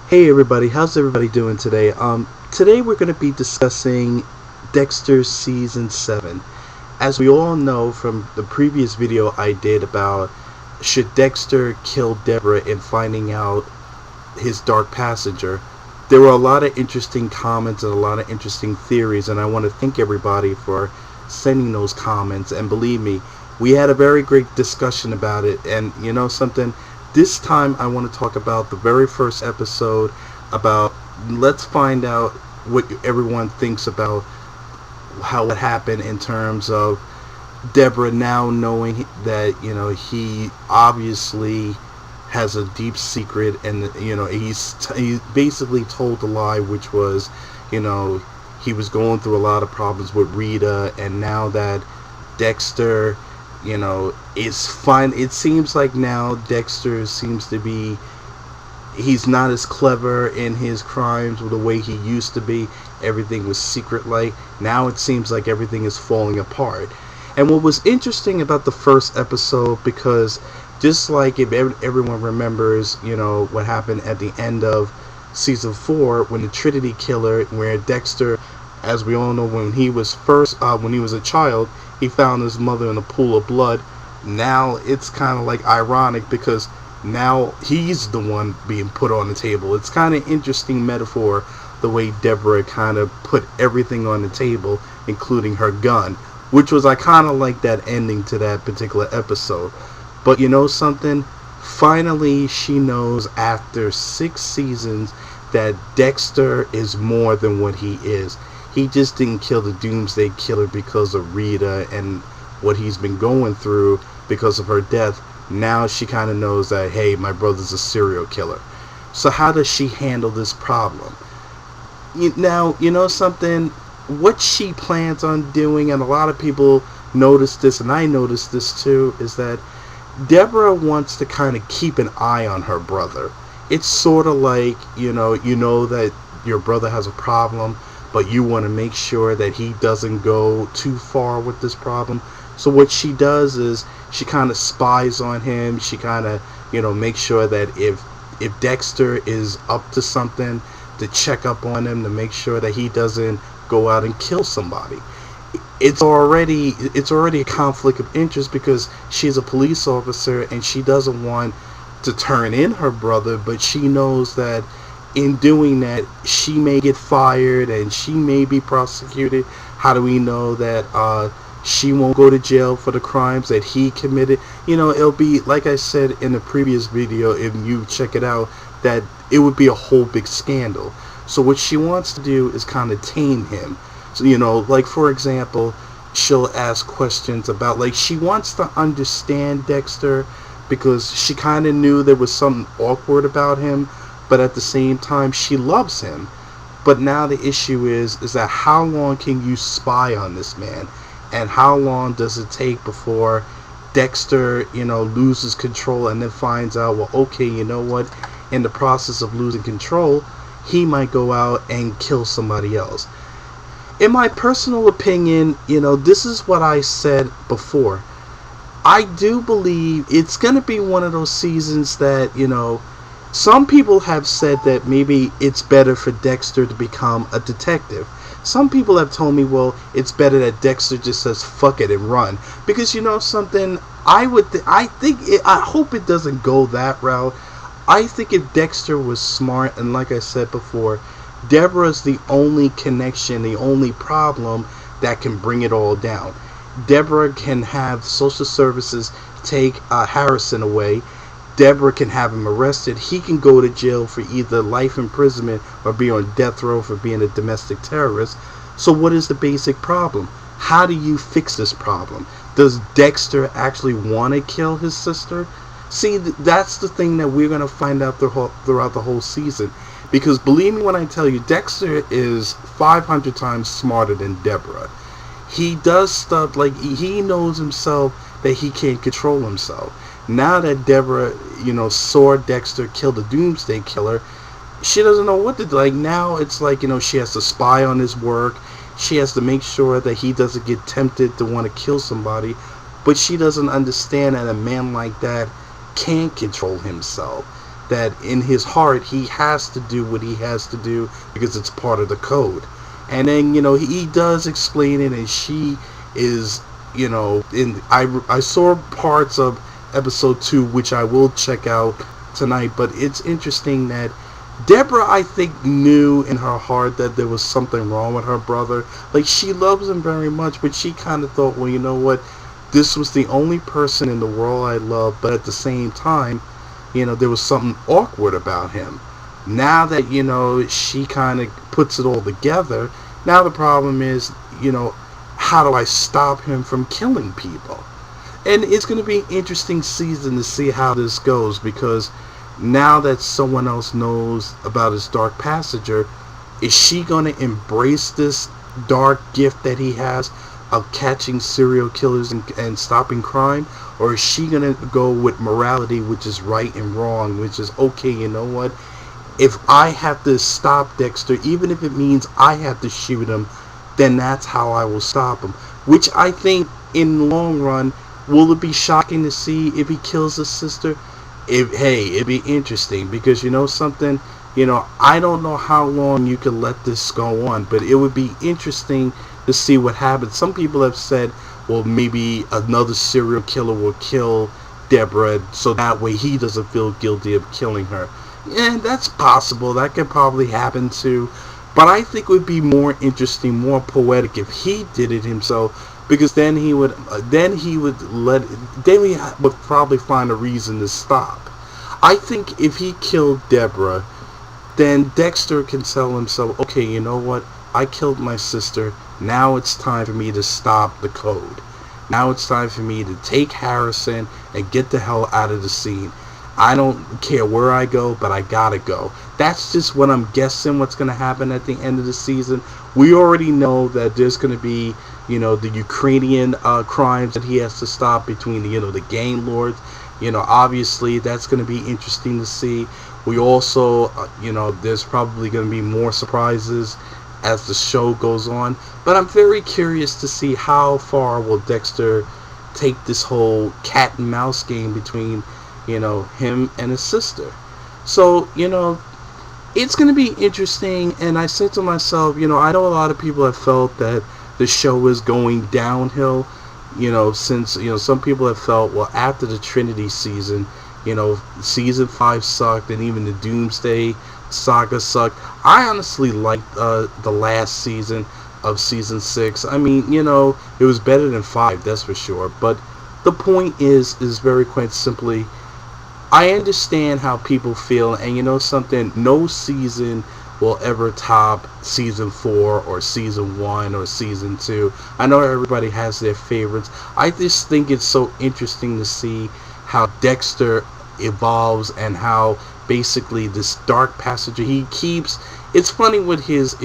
Hey everybody, how's everybody doing today? Today we're going to be discussing Dexter Season 7. As we all know from the previous video I did about should Dexter kill Deborah in finding out his dark passenger, there were a lot of interesting comments and a lot of interesting theories, and I want to thank everybody for sending those comments. And believe me, we had a very great discussion about it. And you know something, this time I want to talk about the very first episode, about let's find out what everyone thinks about how it happened in terms of Deborah now knowing that he obviously has a deep secret, and he basically told the lie, which was he was going through a lot of problems with Rita, and now that Dexter is fine, it seems like now Dexter seems to be, he's not as clever in his crimes the way he used to be. Everything was secret like. Now it seems like everything is falling apart. And what was interesting about the first episode, because just like if everyone remembers, what happened at the end of season 4 when the Trinity Killer, where Dexter, as we all know, when he was a child, he found his mother in a pool of blood. Now it's kind of like ironic because now he's the one being put on the table. It's kind of interesting metaphor, the way Deborah kind of put everything on the table, including her gun, which was, I kind of like that ending to that particular episode. But you know something? Finally, she knows after 6 seasons that Dexter is more than what he is. He just didn't kill the Doomsday Killer because of Rita and what he's been going through because of her death. Now she kind of knows that, hey, my brother's a serial killer. So how does she handle this problem? Now, you know something? What she plans on doing, and a lot of people noticed this, and I noticed this too, is that Deborah wants to kind of keep an eye on her brother. It's sort of like, you know that your brother has a problem, but you want to make sure that he doesn't go too far with this problem. So what she does is she kind of spies on him. She kind of, makes sure that if Dexter is up to something, to check up on him, to make sure that he doesn't go out and kill somebody. It's already a conflict of interest because she's a police officer and she doesn't want to turn in her brother, but she knows that in doing that she may get fired and she may be prosecuted. How do we know that she won't go to jail for the crimes that he committed? It'll be, like I said in the previous video, if you check it out, that it would be a whole big scandal. So what she wants to do is kind of tame him. So, like for example, she'll ask questions about, like, she wants to understand Dexter because she kind of knew there was something awkward about him, but at the same time she loves him. But now the issue is that how long can you spy on this man, and how long does it take before Dexter loses control and then finds out, well, okay, you know what, in the process of losing control he might go out and kill somebody else. In my personal opinion, this is what I said before. I do believe it's going to be one of those seasons that, some people have said that maybe it's better for Dexter to become a detective. Some people have told me, well, it's better that Dexter just says fuck it and run. Because something, I hope it doesn't go that route. I think if Dexter was smart, and like I said before, Deborah's the only connection, the only problem that can bring it all down. Deborah can have social services take Harrison away. Deborah can have him arrested. He can go to jail for either life imprisonment or be on death row for being a domestic terrorist. So what is the basic problem? How do you fix this problem? Does Dexter actually want to kill his sister? See, that's the thing that we're going to find out throughout the whole season. Because believe me when I tell you, Dexter is 500 times smarter than Deborah. He does stuff like he knows himself that he can't control himself. Now that Deborah, saw Dexter kill the Doomsday Killer, she doesn't know what to do. Like now it's like, she has to spy on his work. She has to make sure that he doesn't get tempted to want to kill somebody. But she doesn't understand that a man like that can't control himself. That in his heart he has to do what he has to do because it's part of the code. And then, he does explain it, and she is, I saw parts of episode 2, which I will check out tonight, but it's interesting that Deborah, I think, knew in her heart that there was something wrong with her brother. Like, she loves him very much, but she kind of thought, well, you know what, this was the only person in the world I love, but at the same time, there was something awkward about him. Now that, she kind of puts it all together, now the problem is, how do I stop him from killing people? And it's going to be an interesting season to see how this goes, because now that someone else knows about his dark passenger, is she going to embrace this dark gift that he has of catching serial killers and stopping crime? Or is she going to go with morality, which is right and wrong, which is, okay, you know what? If I have to stop Dexter, even if it means I have to shoot him, then that's how I will stop him. Which I think, in the long run, will it be shocking to see if he kills his sister? It'd be interesting, because something, I don't know how long you can let this go on, but it would be interesting to see what happens. Some people have said, well, maybe another serial killer will kill Deborah, so that way he doesn't feel guilty of killing her. And that's possible. That could probably happen too. But I think it would be more interesting, more poetic if he did it himself, because then he would probably find a reason to stop. I think if he killed Deborah, then Dexter can tell himself, okay, you know what? I killed my sister. Now it's time for me to stop the code. Now it's time for me to take Harrison and get the hell out of the scene. I don't care where I go, but I gotta go. That's just what I'm guessing what's going to happen at the end of the season. We already know that there's going to be, the Ukrainian crimes that he has to stop between, the gang lords. Obviously that's going to be interesting to see. We also, there's probably going to be more surprises as the show goes on. But I'm very curious to see how far will Dexter take this whole cat and mouse game between, him and his sister. So, it's going to be interesting. And I said to myself, I know a lot of people have felt that the show is going downhill, since, some people have felt, well, after the Trinity season, season 5 sucked, and even the Doomsday Saga sucked. I honestly liked the last season of season 6. I mean, it was better than 5, that's for sure. But the point is very quite simply, I understand how people feel, and something, no season will ever top season 4 or season 1 or season 2. I know everybody has their favorites. I just think it's so interesting to see how Dexter evolves, and how basically this dark passenger he keeps. It's funny with his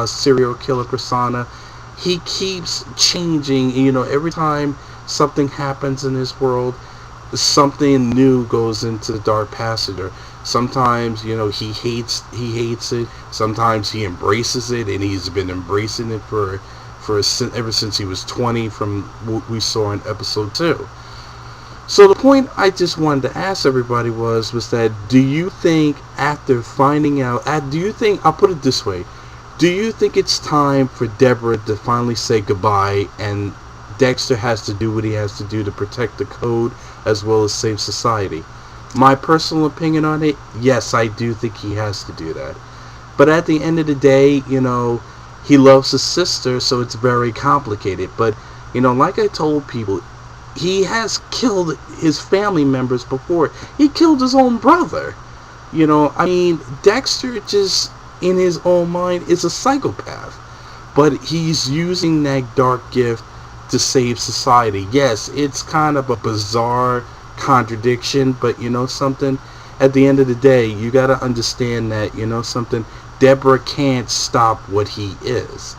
serial killer persona. He keeps changing. Every time something happens in his world, something new goes into the dark passenger. Sometimes he hates it. Sometimes he embraces it, and he's been embracing it for ever since he was 20, from what we saw in episode 2. So the point I just wanted to ask everybody was that, do you think after finding out, I'll put it this way, do you think it's time for Deborah to finally say goodbye, and Dexter has to do what he has to do to protect the code as well as save society? My personal opinion on it, yes, I do think he has to do that. But at the end of the day, he loves his sister, so it's very complicated. But, like I told people, he has killed his family members before. He killed his own brother. Dexter just, in his own mind, is a psychopath. But he's using that dark gift to save society. Yes, it's kind of a bizarre contradiction, but something, at the end of the day, you got to understand that, something, Deborah can't stop what he is.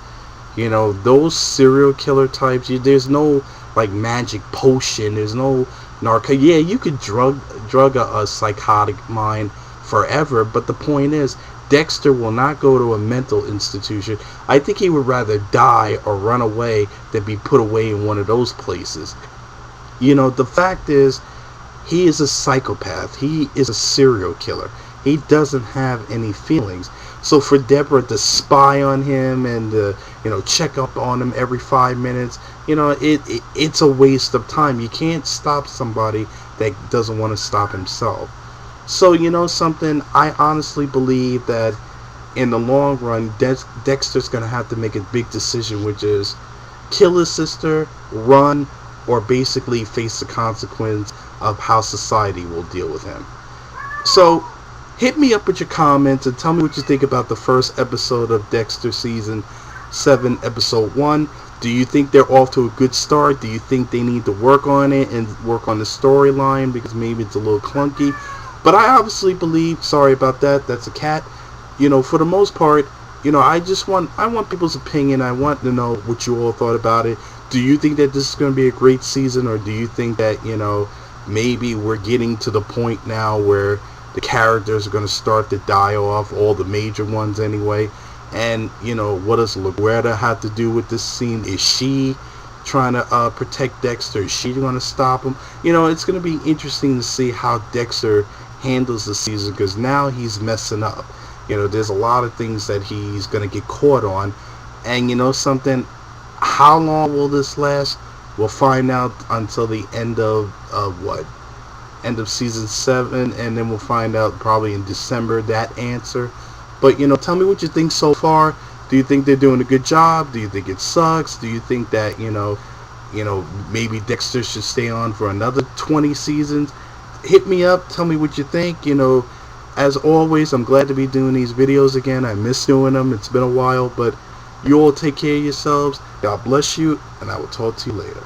Those serial killer types, there's no magic potion, there's no yeah, you could drug a psychotic mind forever, but the point is, Dexter will not go to a mental institution. I think he would rather die or run away than be put away in one of those places. The fact is, He is a psychopath. He is a serial killer. He doesn't have any feelings. So for Deborah to spy on him and check up on him every 5 minutes, it's a waste of time. You can't stop somebody that doesn't want to stop himself. So something, I honestly believe that in the long run, Dexter's going to have to make a big decision, which is kill his sister, run, or basically face the consequence of how society will deal with him. So hit me up with your comments and tell me what you think about the first episode of Dexter Season 7, Episode 1. Do you think they're off to a good start? Do you think they need to work on it and work on the storyline because maybe it's a little clunky? But I obviously believe, sorry about that, that's a cat. For the most part, I want people's opinion. I want to know what you all thought about it. Do you think that this is going to be a great season, or do you think that, maybe we're getting to the point now where the characters are going to start to die off, all the major ones anyway? And, what does LaGuerta have to do with this scene? Is she trying to protect Dexter? Is she going to stop him? It's going to be interesting to see how Dexter handles the season, because now he's messing up. There's a lot of things that he's going to get caught on. And something, how long will this last? We'll find out until the end of end of season 7, and then we'll find out probably in December that answer. But tell me what you think so far. Do you think they're doing a good job? Do you think it sucks? Do you think that maybe Dexter should stay on for another 20 seasons? Hit me up, tell me what you think. As always, I'm glad to be doing these videos again. I miss doing them. It's been a while, but you all take care of yourselves. God bless you, and I will talk to you later.